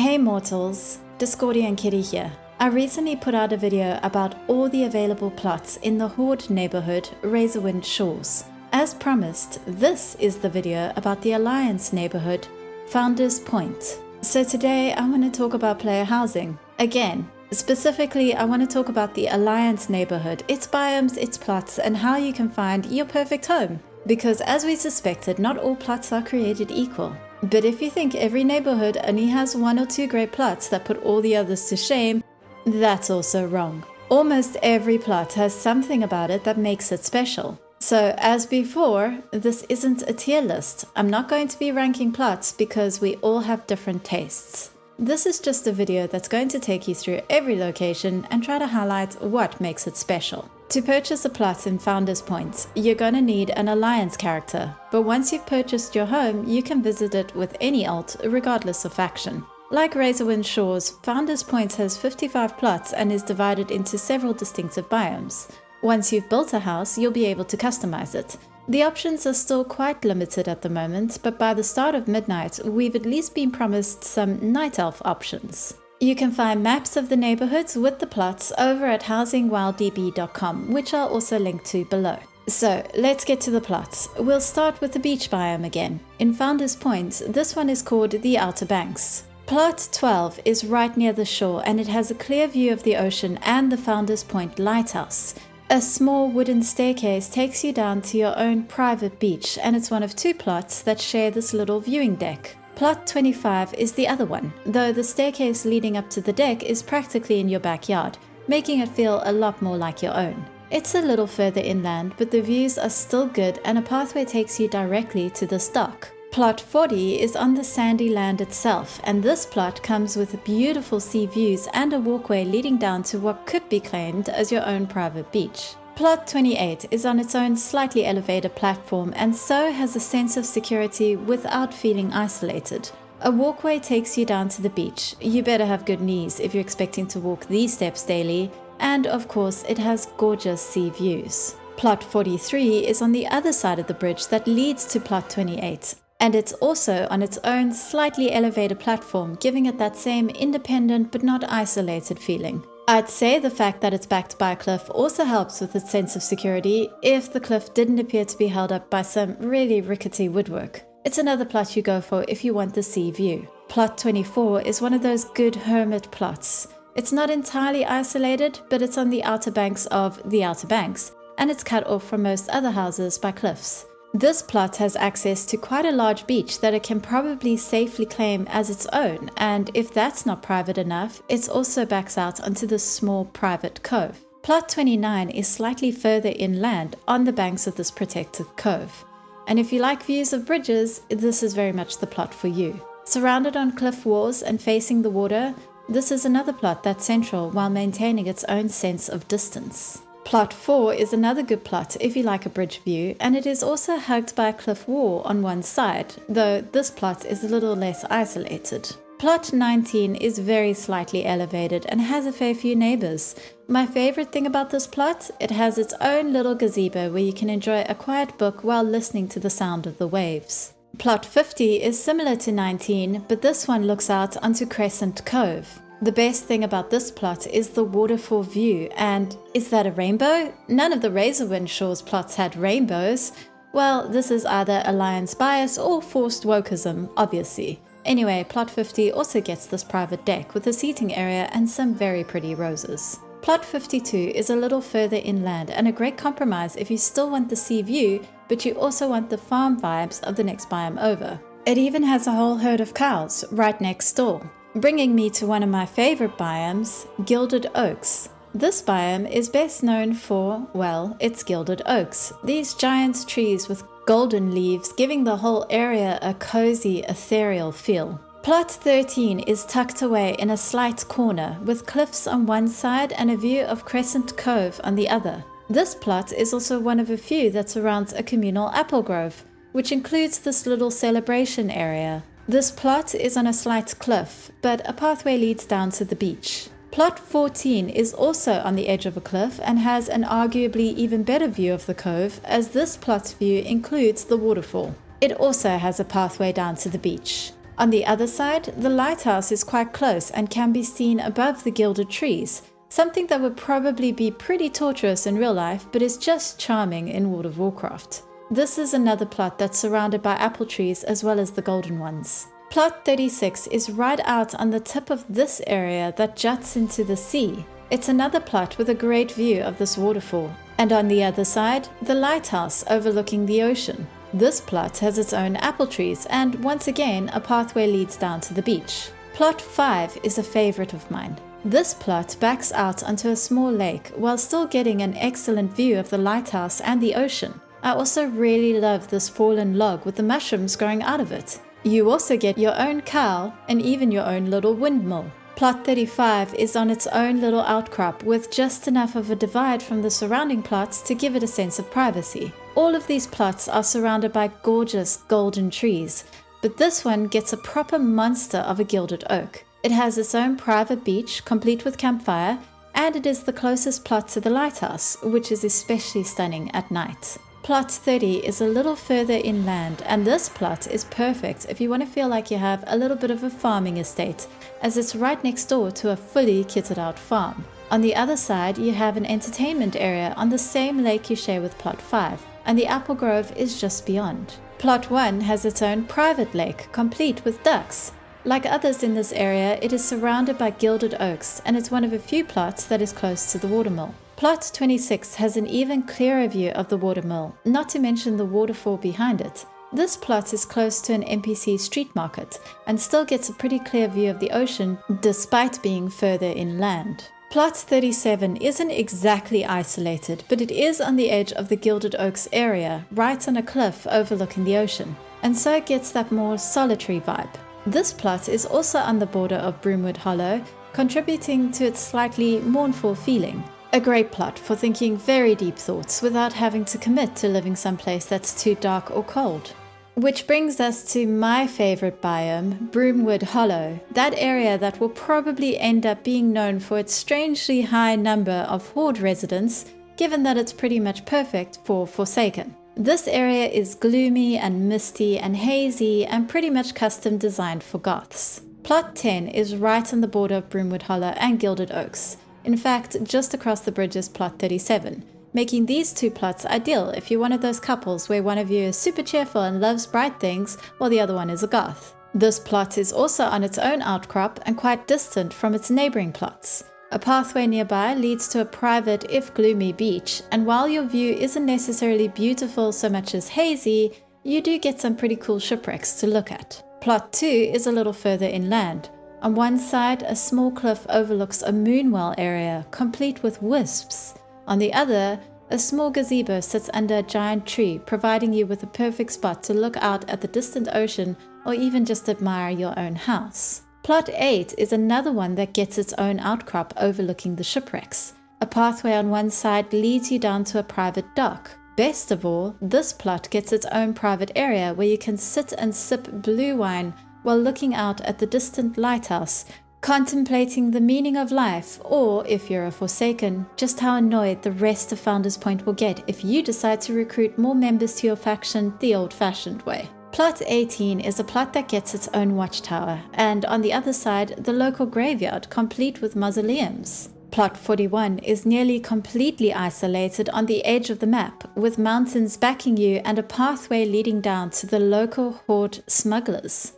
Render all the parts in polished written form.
Hey mortals, Discordian Kitty here. I recently put out a video about all the available plots in the Horde neighborhood, Razorwind Shores. As promised, this is the video about the Alliance neighborhood, Founders Point. So today I want to talk about player housing. Again, specifically I want to talk about the Alliance neighborhood, its biomes, its plots, and how you can find your perfect home. Because as we suspected, not all plots are created equal. But if you think every neighborhood only has one or two great plots that put all the others to shame, that's also wrong. Almost every plot has something about it that makes it special. So as before, this isn't a tier list. I'm not going to be ranking plots because we all have different tastes. This is just a video that's going to take you through every location and try to highlight what makes it special. To purchase a plot in Founders Point, you're going to need an Alliance character, but once you've purchased your home, you can visit it with any alt regardless of faction. Like Razorwind Shores, Founders Point has 55 plots and is divided into several distinctive biomes. Once you've built a house, you'll be able to customize it. The options are still quite limited at the moment, but by the start of midnight, we've at least been promised some night elf options. You can find maps of the neighborhoods with the plots over at housingwilddb.com, which I'll also link to below. So let's get to the plots. We'll start with the beach biome again. In Founders Point, this one is called the Outer Banks. Plot 12 is right near the shore and it has a clear view of the ocean and the Founders Point lighthouse. A small wooden staircase takes you down to your own private beach, and it's one of two plots that share this little viewing deck. Plot 25 is the other one, though the staircase leading up to the deck is practically in your backyard, making it feel a lot more like your own. It's a little further inland, but the views are still good and a pathway takes you directly to this dock. Plot 40 is on the sandy land itself, and this plot comes with beautiful sea views and a walkway leading down to what could be claimed as your own private beach. Plot 28 is on its own slightly elevated platform and so has a sense of security without feeling isolated. A walkway takes you down to the beach. You better have good knees if you're expecting to walk these steps daily, and of course it has gorgeous sea views. Plot 43 is on the other side of the bridge that leads to Plot 28. And it's also on its own slightly elevated platform, giving it that same independent but not isolated feeling. I'd say the fact that it's backed by a cliff also helps with its sense of security if the cliff didn't appear to be held up by some really rickety woodwork. It's another plot you go for if you want the sea view. Plot 24 is one of those good hermit plots. It's not entirely isolated, but it's on the outer banks of the Outer Banks, and it's cut off from most other houses by cliffs. This plot has access to quite a large beach that it can probably safely claim as its own, and if that's not private enough, it also backs out onto this small private cove. Plot 29 is slightly further inland on the banks of this protected cove. And if you like views of bridges, this is very much the plot for you. Surrounded on cliff walls and facing the water, this is another plot that's central while maintaining its own sense of distance. Plot 4 is another good plot if you like a bridge view, and it is also hugged by a cliff wall on one side, though this plot is a little less isolated. Plot 19 is very slightly elevated and has a fair few neighbors. My favorite thing about this plot, it has its own little gazebo where you can enjoy a quiet book while listening to the sound of the waves. Plot 50 is similar to 19, but this one looks out onto Crescent Cove. The best thing about this plot is the waterfall view, and is that a rainbow? None of the Razorwind Shores plots had rainbows. Well, this is either Alliance bias or forced wokeism, obviously. Anyway, Plot 50 also gets this private deck with a seating area and some very pretty roses. Plot 52 is a little further inland and a great compromise if you still want the sea view, but you also want the farm vibes of the next biome over. It even has a whole herd of cows right next door. Bringing me to one of my favorite biomes, Gilded Oaks. This biome is best known for, well, its Gilded Oaks. These giant trees with golden leaves giving the whole area a cozy, ethereal feel. Plot 13 is tucked away in a slight corner with cliffs on one side and a view of Crescent Cove on the other. This plot is also one of a few that surrounds a communal apple grove, which includes this little celebration area. This plot is on a slight cliff, but a pathway leads down to the beach. Plot 14 is also on the edge of a cliff and has an arguably even better view of the cove, as this plot's view includes the waterfall. It also has a pathway down to the beach. On the other side, the lighthouse is quite close and can be seen above the gilded trees, something that would probably be pretty torturous in real life but is just charming in World of Warcraft. This is another plot that's surrounded by apple trees as well as the golden ones. Plot 36 is right out on the tip of this area that juts into the sea. It's another plot with a great view of this waterfall. And on the other side, the lighthouse overlooking the ocean. This plot has its own apple trees and once again a pathway leads down to the beach. Plot 5 is a favorite of mine. This plot backs out onto a small lake while still getting an excellent view of the lighthouse and the ocean. I also really love this fallen log with the mushrooms growing out of it. You also get your own cow and even your own little windmill. Plot 35 is on its own little outcrop with just enough of a divide from the surrounding plots to give it a sense of privacy. All of these plots are surrounded by gorgeous golden trees, but this one gets a proper monster of a gilded oak. It has its own private beach, complete with campfire, and it is the closest plot to the lighthouse, which is especially stunning at night. Plot 30 is a little further inland, and this plot is perfect if you want to feel like you have a little bit of a farming estate, as it's right next door to a fully kitted out farm. On the other side, you have an entertainment area on the same lake you share with Plot 5, and the apple grove is just beyond. Plot 1 has its own private lake, complete with ducks. Like others in this area, it is surrounded by gilded oaks, and it's one of a few plots that is close to the watermill. Plot 26 has an even clearer view of the watermill, not to mention the waterfall behind it. This plot is close to an NPC street market, and still gets a pretty clear view of the ocean, despite being further inland. Plot 37 isn't exactly isolated, but it is on the edge of the Gilded Oaks area, right on a cliff overlooking the ocean, and so it gets that more solitary vibe. This plot is also on the border of Brumewood Hollow, contributing to its slightly mournful feeling. A great plot for thinking very deep thoughts without having to commit to living someplace that's too dark or cold. Which brings us to my favorite biome, Brumewood Hollow, that area that will probably end up being known for its strangely high number of Horde residents, given that it's pretty much perfect for Forsaken. This area is gloomy and misty and hazy and pretty much custom designed for goths. Plot 10 is right on the border of Brumewood Hollow and Gilded Oaks. In fact, just across the bridge is Plot 37, making these two plots ideal if you're one of those couples where one of you is super cheerful and loves bright things while the other one is a goth. This plot is also on its own outcrop and quite distant from its neighboring plots. A pathway nearby leads to a private, if gloomy, beach, and while your view isn't necessarily beautiful so much as hazy, you do get some pretty cool shipwrecks to look at. Plot 2 is a little further inland. On one side, a small cliff overlooks a moonwell area, complete with wisps. On the other, a small gazebo sits under a giant tree, providing you with a perfect spot to look out at the distant ocean or even just admire your own house. Plot 8 is another one that gets its own outcrop overlooking the shipwrecks. A pathway on one side leads you down to a private dock. Best of all, this plot gets its own private area where you can sit and sip blue wine while looking out at the distant lighthouse, contemplating the meaning of life, or, if you're a Forsaken, just how annoyed the rest of Founders Point will get if you decide to recruit more members to your faction the old-fashioned way. Plot 18 is a plot that gets its own watchtower, and on the other side, the local graveyard, complete with mausoleums. Plot 41 is nearly completely isolated on the edge of the map, with mountains backing you and a pathway leading down to the local Horde smugglers.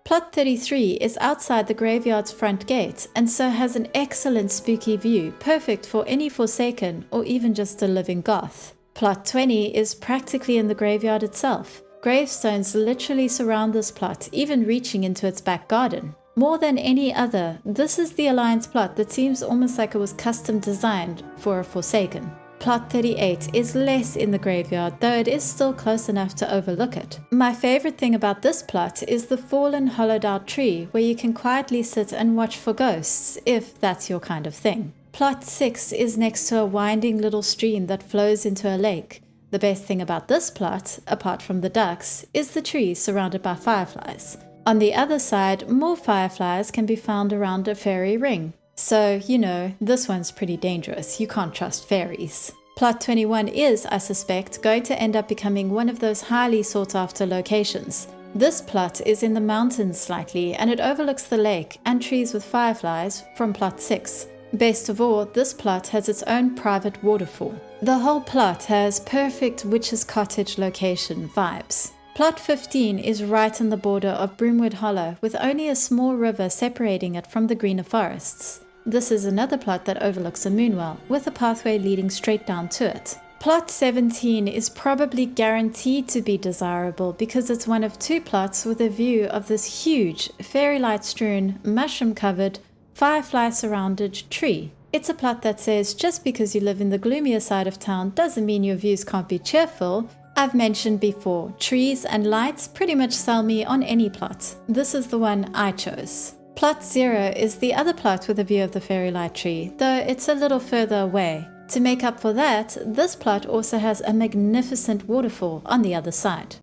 Plot 33 is outside the graveyard's front gate, and so has an excellent spooky view, perfect for any Forsaken or even just a living goth. Plot 20 is practically in the graveyard itself. Gravestones literally surround this plot, even reaching into its back garden. More than any other, this is the Alliance plot that seems almost like it was custom designed for a Forsaken. Plot 38 is less in the graveyard, though it is still close enough to overlook it. My favorite thing about this plot is the fallen hollowed out tree, where you can quietly sit and watch for ghosts, if that's your kind of thing. Plot 6 is next to a winding little stream that flows into a lake. The best thing about this plot, apart from the ducks, is the tree surrounded by fireflies. On the other side, more fireflies can be found around a fairy ring. So, you know, this one's pretty dangerous. You can't trust fairies. Plot 21 is, I suspect, going to end up becoming one of those highly sought after locations. This plot is in the mountains slightly, and it overlooks the lake and trees with fireflies from plot 6. Best of all, this plot has its own private waterfall. The whole plot has perfect witch's cottage location vibes. Plot 15 is right on the border of Brumewood Hollow, with only a small river separating it from the greener forests. This is another plot that overlooks a moonwell, with a pathway leading straight down to it. Plot 17 is probably guaranteed to be desirable because it's one of 2 plots with a view of this huge, fairy light strewn, mushroom covered, firefly surrounded tree. It's a plot that says just because you live in the gloomier side of town doesn't mean your views can't be cheerful. I've mentioned before, trees and lights pretty much sell me on any plot. This is the one I chose. Plot 0 is the other plot with a view of the fairy light tree, though it's a little further away. To make up for that, this plot also has a magnificent waterfall on the other side.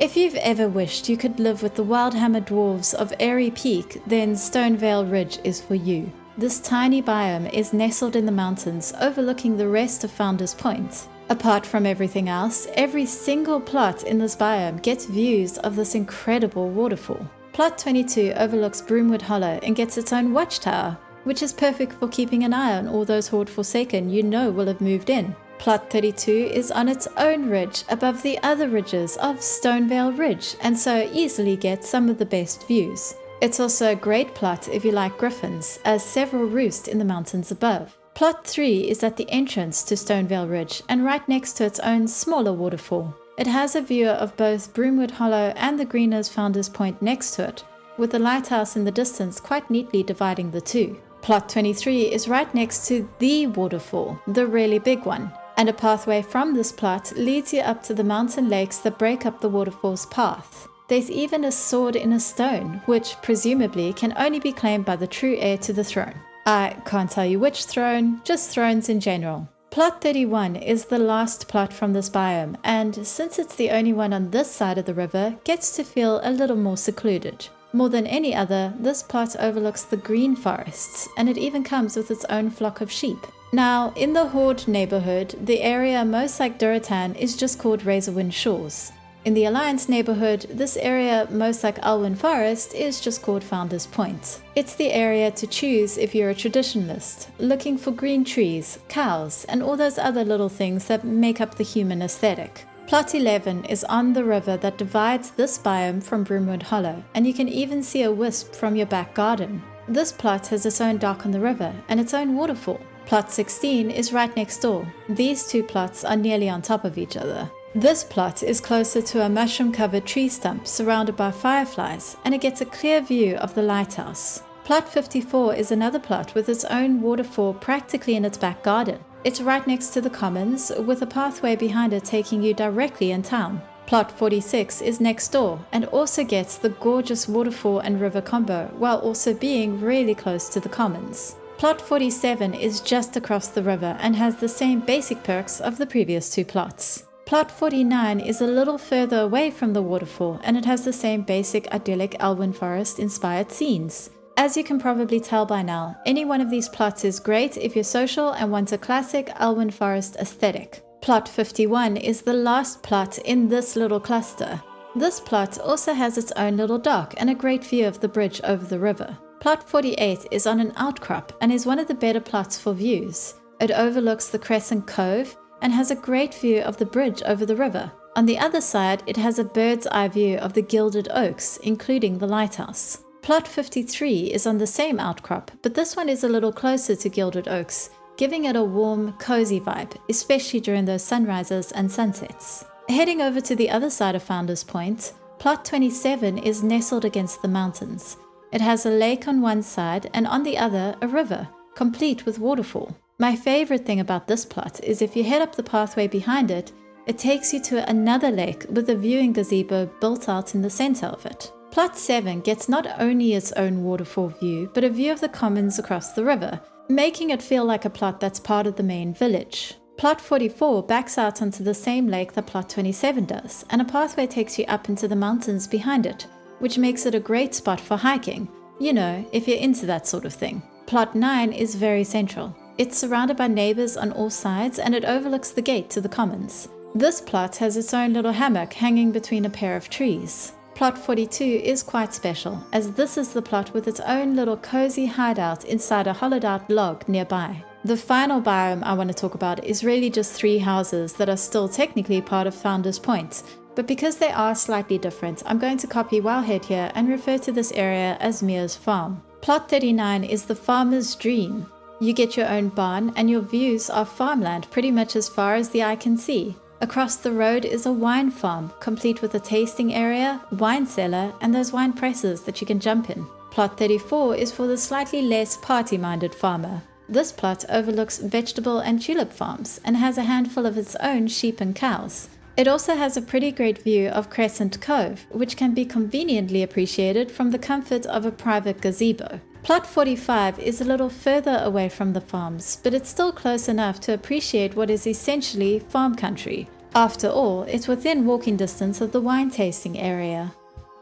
If you've ever wished you could live with the Wildhammer dwarves of Airy Peak, then Stoneveil Ridge is for you. This tiny biome is nestled in the mountains overlooking the rest of Founders Point. Apart from everything else, every single plot in this biome gets views of this incredible waterfall. Plot 22 overlooks Brumewood Hollow and gets its own watchtower, which is perfect for keeping an eye on all those Horde Forsaken you know will have moved in. Plot 32 is on its own ridge above the other ridges of Stoneveil Ridge, and so easily gets some of the best views. It's also a great plot if you like griffins, as several roost in the mountains above. Plot 3 is at the entrance to Stoneveil Ridge and right next to its own smaller waterfall. It has a view of both Brumewood Hollow and the Greeners Founders Point next to it, with the lighthouse in the distance quite neatly dividing the two. Plot 23 is right next to the waterfall, the really big one, and a pathway from this plot leads you up to the mountain lakes that break up the waterfall's path. There's even a sword in a stone, which presumably can only be claimed by the true heir to the throne. I can't tell you which throne, just thrones in general. Plot 31 is the last plot from this biome, and since it's the only one on this side of the river, gets to feel a little more secluded. More than any other, this plot overlooks the green forests, and it even comes with its own flock of sheep. Now, in the Horde neighborhood, the area most like Duratan is just called Razorwind Shores. In the Alliance neighborhood, this area, most like Alwyn Forest, is just called Founders Point. It's the area to choose if you're a traditionalist, looking for green trees, cows, and all those other little things that make up the human aesthetic. Plot 11 is on the river that divides this biome from Brumewood Hollow, and you can even see a wisp from your back garden. This plot has its own dock on the river and its own waterfall. Plot 16 is right next door. These 2 plots are nearly on top of each other. This plot is closer to a mushroom-covered tree stump surrounded by fireflies, and it gets a clear view of the lighthouse. Plot 54 is another plot with its own waterfall practically in its back garden. It's right next to the commons, with a pathway behind it taking you directly in town. Plot 46 is next door, and also gets the gorgeous waterfall and river combo, while also being really close to the commons. Plot 47 is just across the river and has the same basic perks of the previous 2 plots. Plot 49 is a little further away from the waterfall, and it has the same basic idyllic Alwyn Forest inspired scenes. As you can probably tell by now, any one of these plots is great if you're social and want a classic Alwyn Forest aesthetic. Plot 51 is the last plot in this little cluster. This plot also has its own little dock and a great view of the bridge over the river. Plot 48 is on an outcrop and is one of the better plots for views. It overlooks the Crescent Cove and has a great view of the bridge over the river. On the other side, it has a bird's eye view of the Gilded Oaks, including the lighthouse. Plot 53 is on the same outcrop, but this one is a little closer to Gilded Oaks, giving it a warm, cozy vibe, especially during those sunrises and sunsets. Heading over to the other side of Founders Point, Plot 27 is nestled against the mountains. It has a lake on one side and on the other a river, complete with waterfall. My favorite thing about this plot is if you head up the pathway behind it, it takes you to another lake with a viewing gazebo built out in the center of it. Plot 7 gets not only its own waterfall view, but a view of the commons across the river, making it feel like a plot that's part of the main village. Plot 44 backs out onto the same lake that Plot 27 does, and a pathway takes you up into the mountains behind it, which makes it a great spot for hiking, you know, if you're into that sort of thing. Plot 9 is very central. It's surrounded by neighbors on all sides and it overlooks the gate to the commons. This plot has its own little hammock hanging between a pair of trees. Plot 42 is quite special, as this is the plot with its own little cozy hideout inside a hollowed out log nearby. The final biome I want to talk about is really just 3 houses that are still technically part of Founders Point, but because they are slightly different, I'm going to copy Wowhead here and refer to this area as Mear's farm. Plot 39 is the farmer's dream. You get your own barn and your views are farmland pretty much as far as the eye can see. Across the road is a wine farm, complete with a tasting area, wine cellar, and those wine presses that you can jump in. Plot 34 is for the slightly less party-minded farmer. This plot overlooks vegetable and tulip farms and has a handful of its own sheep and cows. It also has a pretty great view of Crescent Cove, which can be conveniently appreciated from the comfort of a private gazebo. Plot 45 is a little further away from the farms, but it's still close enough to appreciate what is essentially farm country. After all, it's within walking distance of the wine tasting area.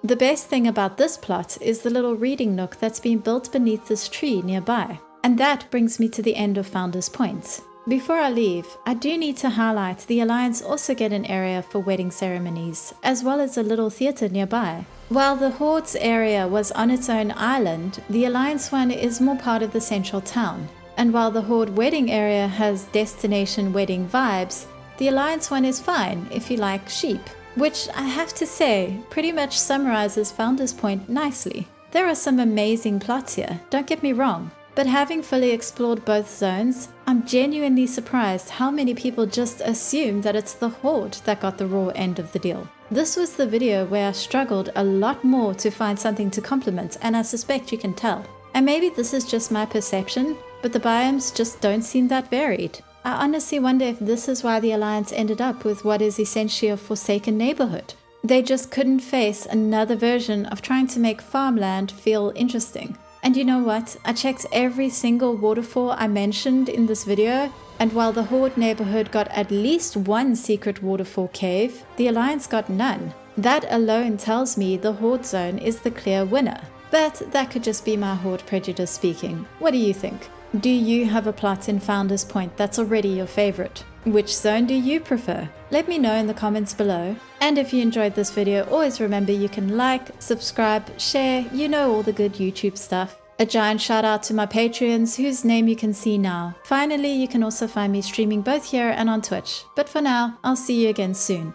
The best thing about this plot is the little reading nook that's been built beneath this tree nearby. And that brings me to the end of Founders Point. Before I leave, I do need to highlight the Alliance also get an area for wedding ceremonies, as well as a little theatre nearby. While the Horde's area was on its own island, the Alliance one is more part of the central town. And while the Horde wedding area has destination wedding vibes, the Alliance one is fine if you like sheep, which I have to say pretty much summarizes Founders Point nicely. There are some amazing plots here, don't get me wrong. But having fully explored both zones, I'm genuinely surprised how many people just assume that it's the Horde that got the raw end of the deal. This was the video where I struggled a lot more to find something to compliment, and I suspect you can tell. And maybe this is just my perception, but the biomes just don't seem that varied. I honestly wonder if this is why the Alliance ended up with what is essentially a forsaken neighborhood. They just couldn't face another version of trying to make farmland feel interesting. And you know what? I checked every single waterfall I mentioned in this video, and while the Horde neighborhood got at least one secret waterfall cave, the Alliance got none. That alone tells me the Horde zone is the clear winner. But that could just be my Horde prejudice speaking. What do you think? Do you have a plot in Founders Point that's already your favorite? Which zone do you prefer? Let me know in the comments below. And if you enjoyed this video, always remember you can like, subscribe, share, you know, all the good YouTube stuff. A giant shout out to my Patreons, whose name you can see now. Finally, you can also find me streaming both here and on Twitch. But for now, I'll see you again soon.